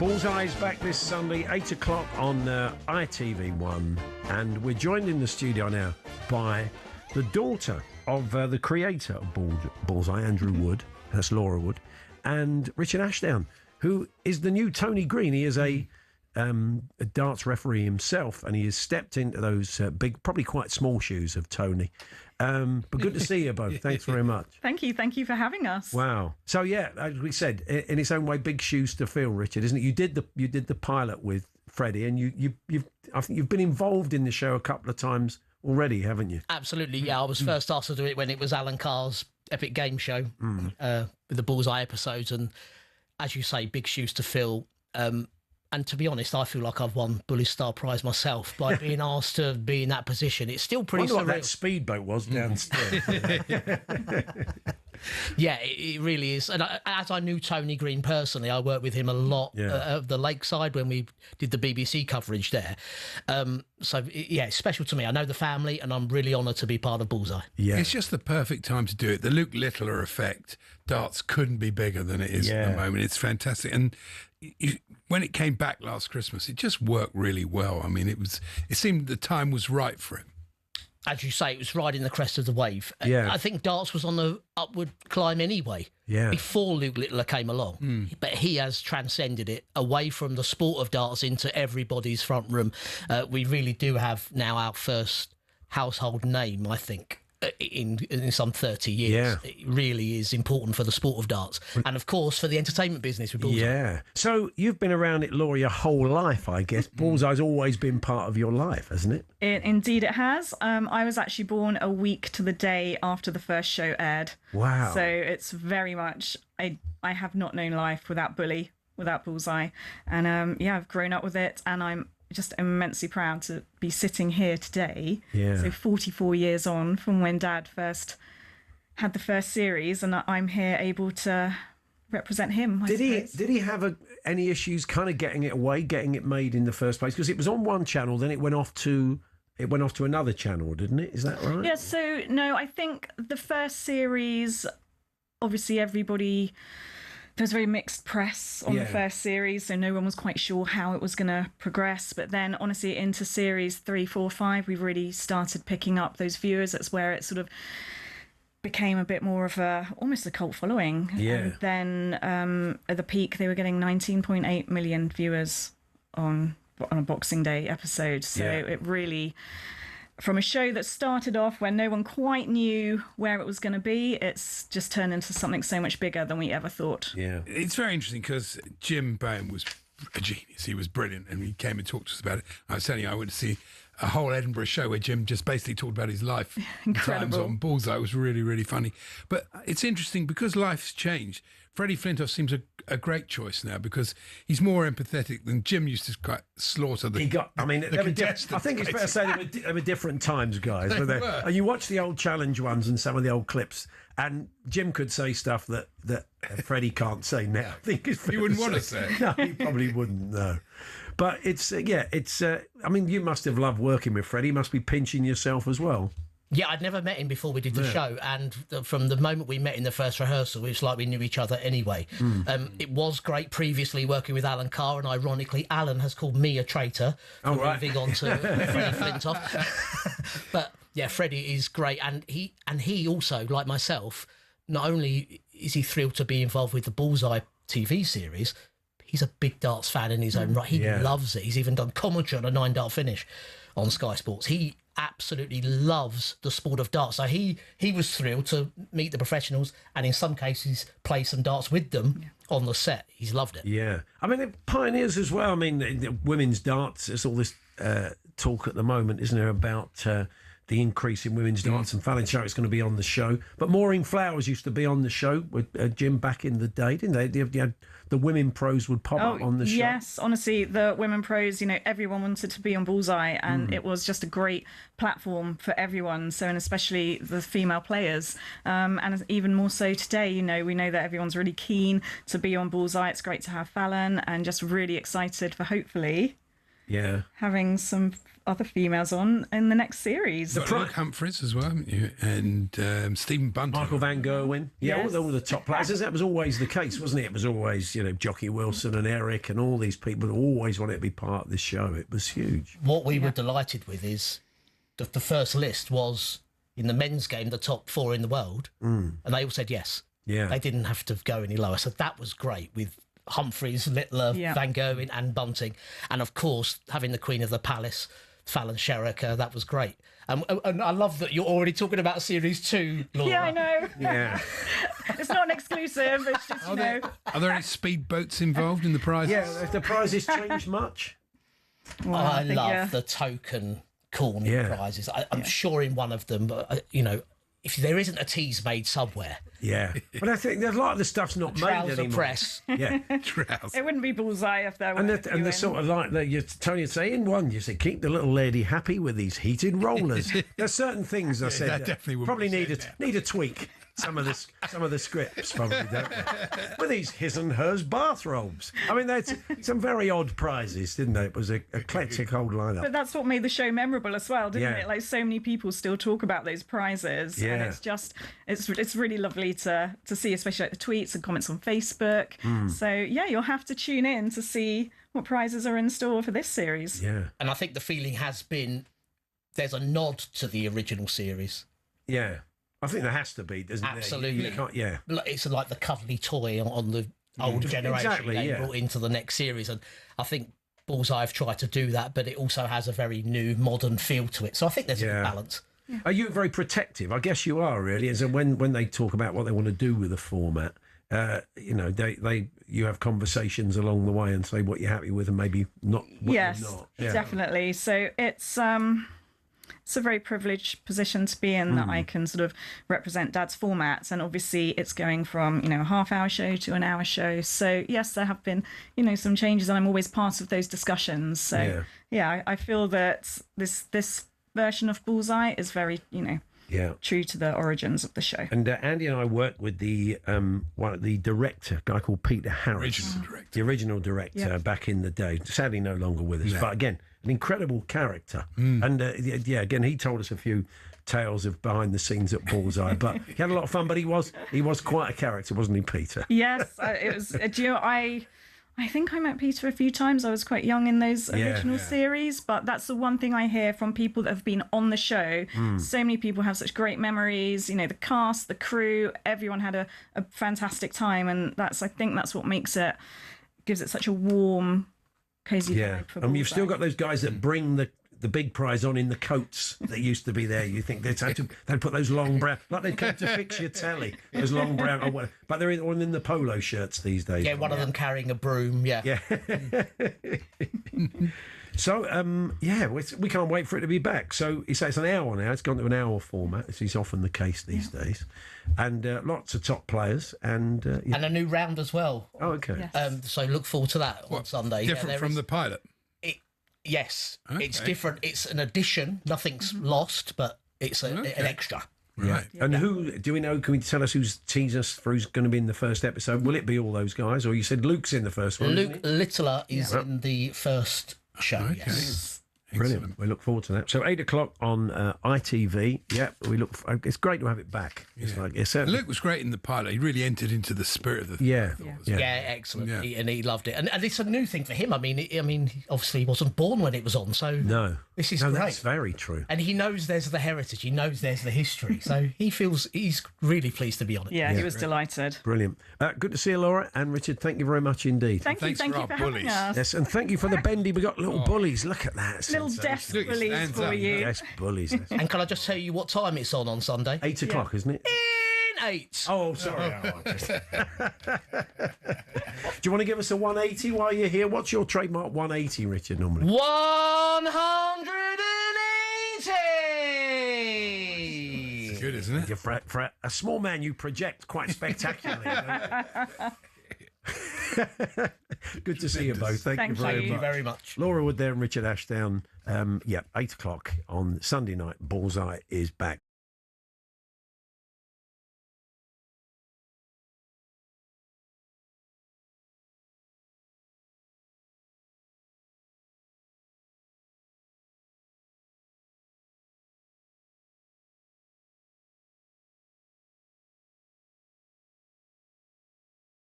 Bullseye is back this Sunday, 8 o'clock on ITV1. And we're joined in the studio now by the daughter of the creator of Bullseye, Andrew Wood, that's Laura Wood, and Richard Ashdown, who is the new Tony Green. He is a darts referee himself, and he has stepped into those big, probably quite small shoes of Tony. But good to see you both. Thanks very much. Thank you for having us. Wow. So yeah, as we said, in its own way, big shoes to fill, Richard, isn't it? You did the pilot with Freddie, and I think you've been involved in the show a couple of times already, haven't you? Absolutely. Yeah, I was first asked to do it when it was Alan Carr's Epic Game Show with the Bullseye episodes, and as you say, big shoes to fill. And to be honest, I feel like I've won Bully Star Prize myself by being asked to be in that position. It's still pretty surreal. I wonder what that speedboat was downstairs. Yeah, it really is. And as I knew Tony Green personally, I worked with him a lot at the Lakeside when we did the BBC coverage there. It's special to me. I know the family, and I'm really honoured to be part of Bullseye. Yeah. It's just the perfect time to do it. The Luke Littler effect, darts couldn't be bigger than it is at the moment. It's fantastic. And when it came back last Christmas, it just worked really well. I mean, it seemed the time was right for him. As you say, it was riding the crest of the wave. Yeah. I think darts was on the upward climb anyway, before Luke Littler came along. But he has transcended it away from the sport of darts into everybody's front room. We really do have now our first household name, I think, in some 30 years. Yeah. It really is important for the sport of darts. And, of course, for the entertainment business with Bullseye. Yeah. So you've been around it, Laura, your whole life, I guess. Bullseye's always been part of your life, hasn't it? Indeed it has. I was actually born a week to the day after the first show aired. Wow. So it's very much, I have not known life without Bullseye. And I've grown up with it, and I'm just immensely proud to be sitting here today. Yeah. So 44 years on from when Dad first had the first series, and I'm here able to represent him. Did he have any issues kind of getting it made in the first place? Because it was on one channel, then it went off to another channel, didn't it? Is that right? Yeah. So no, I think the first series, obviously there was very mixed press on the first series, so no one was quite sure how it was going to progress. But then, honestly, into series 3, 4, 5, we really started picking up those viewers. That's where it sort of became a bit more of almost a cult following. Yeah. And then at the peak, they were getting 19.8 million viewers on a Boxing Day episode. So it really, from a show that started off when no one quite knew where it was going to be, it's just turned into something so much bigger than we ever thought. Yeah. It's very interesting because Jim Bowen was a genius. He was brilliant, and he came and talked to us about it. I was telling you, I went to see a whole Edinburgh show where Jim just basically talked about his life. Incredible. Times on Bullseye. It was really, really funny. But it's interesting because life's changed. Freddie Flintoff seems a great choice now because he's more empathetic than Jim used to quite slaughter the I think it's fair to say they were different times, guys. They were. And you watch the old challenge ones and some of the old clips, and Jim could say stuff that Freddie can't say now. I think he wouldn't want to say. No, he probably wouldn't. No, but it's. I mean, you must have loved working with Freddie. You must be pinching yourself as well. Yeah, I'd never met him before we did the show, and from the moment we met in the first rehearsal, it was like we knew each other anyway. It was great previously working with Alan Carr, and ironically, Alan has called me a traitor for moving on to Freddie Flintoff. But yeah, Freddie is great, and he also, like myself, not only is he thrilled to be involved with the Bullseye TV series, he's a big darts fan in his own right. He loves it. He's even done commentary on a 9-dart finish on Sky Sports. He absolutely loves the sport of darts. So he was thrilled to meet the professionals and in some cases play some darts with them on the set. He's loved it. Yeah. I mean, they're pioneers as well. I mean, the women's darts, there's all this talk at the moment, isn't there, about the increase in women's darts, and Fallon Sherritt's going to be on the show. But Maureen Flowers used to be on the show with Jim back in the day, didn't they? The women pros would pop up on the show. Yes, honestly, the women pros, everyone wanted to be on Bullseye, and it was just a great platform for everyone, and especially the female players. And even more so today, we know that everyone's really keen to be on Bullseye. It's great to have Fallon, and just really excited for hopefully having some other females on in the next series. You've got Luke Humphries as well, haven't you? And Stephen Bunting. Michael Van Gerwen. Yeah, all the top players. That was always the case, wasn't it? It was always, Jockey Wilson and Eric and all these people always wanted to be part of this show. It was huge. What we were delighted with is the first list was, in the men's game, the top 4 in the world, and they all said yes. Yeah. They didn't have to go any lower. So that was great with Humphries, Littler, Van Gerwen and Bunting. And, of course, having the Queen of the Palace, Fallon Sherricker, that was great. And I love that you're already talking about Series 2, Laura. Yeah, I know. Yeah. It's not an exclusive. It's just, Are there any speedboats involved in the prizes? Yeah, have the prizes changed much? Well, I think, love the token corny prizes. I'm sure in one of them, if there isn't a tease made somewhere. Yeah. But I think there's a lot of the stuff's not made Trouser anymore. press. Yeah. It wouldn't be Bullseye if there were. And the sort of like that Tony would say in one, you say, keep the little lady happy with these heated rollers. There's certain things I said that definitely would probably be need a tweak. Some of the scripts probably don't they? With these his and hers bathrobes. I mean, that's some very odd prizes, didn't they? It was a eclectic old lineup. But that's what made the show memorable as well, didn't Yeah. it? Like, so many people still talk about those prizes, Yeah. and it's really lovely to see, especially like the tweets and comments on Facebook. So yeah, you'll have to tune in to see what prizes are in store for this series. Yeah. And I think the feeling has been there's a nod to the original series. Yeah. I think there has to be, doesn't there? Absolutely. You can't, yeah. It's like the cuddly toy on the old generation Exactly, they yeah. brought into the next series. And I think Bullseye have tried to do that, but it also has a very new, modern feel to it. So I think there's a good balance. Are you very protective? I guess you are, really. As in when they talk about what they want to do with the format, you have conversations along the way and say what you're happy with and maybe not what you're not. Yeah. Definitely. So it's a very privileged position to be in, that I can sort of represent Dad's formats, and obviously it's going from a half-hour show to an hour show. So yes, there have been some changes, and I'm always part of those discussions. So I feel that this version of Bullseye is very true to the origins of the show. And Andy and I worked with the director, a guy called Peter Harris, the original director back in the day. Sadly, no longer with us, but again, an incredible character. And again, he told us a few tales of behind the scenes at Bullseye, but he had a lot of fun. But he was quite a character, wasn't he, Peter? Yes, it was. I think I met Peter a few times. I was quite young in those original series, but that's the one thing I hear from people that have been on the show. So many people have such great memories. The cast, the crew, everyone had a fantastic time, and I think that's what gives it such a warm, cozy vibe for Bullseye. You've still got those guys that bring the big prize on in the coats that used to be there. You think they'd put those long brown, like they'd come to fix your telly, those long brown, but they're in the polo shirts these days. Yeah, one of them carrying a broom. Yeah. So, we can't wait for it to be back. So you say it's an hour now. It's gone to an hour format. This is often the case these days. And lots of top players. And a new round as well. Oh, okay. Yes. So look forward to that on Sunday. Different from the pilot? Yes. Okay. It's different. It's an addition. Nothing's lost, but it's an extra. Right. And who do we know? Can we tell us who's going to be in the first episode? Will it be all those guys? Or you said Luke's in the first one? Luke Littler is in the first show. Okay. Yes. Brilliant. Excellent. We look forward to that. So 8:00 on ITV. Yeah, it's great to have it back. Luke was great in the pilot. He really entered into the spirit of the thing. Yeah, excellent. Yeah. He loved it, and it's a new thing for him. I mean, obviously he wasn't born when it was on, so this is great. That's very true. And he knows there's the heritage. He knows there's the history. So he's really pleased to be on it. Yeah, he was delighted. Brilliant. Good to see you, Laura and Richard. Thank you very much indeed. Thank you for having us. Yes, and thank you for the bendy. We got little bullies. Look at that. Little desk bullies for you. Desk bullies. And can I just tell you what time it's on Sunday? 8:00, isn't it? In 8. Oh, sorry. Do you want to give us a 180 while you're here? What's your trademark 180, Richard, normally? 180! It's good, isn't it? For a small man, you project quite spectacularly. Good to see you both. Thank you very much. Laura Wood there and Richard Ashdown. 8:00 on Sunday night. Bullseye is back.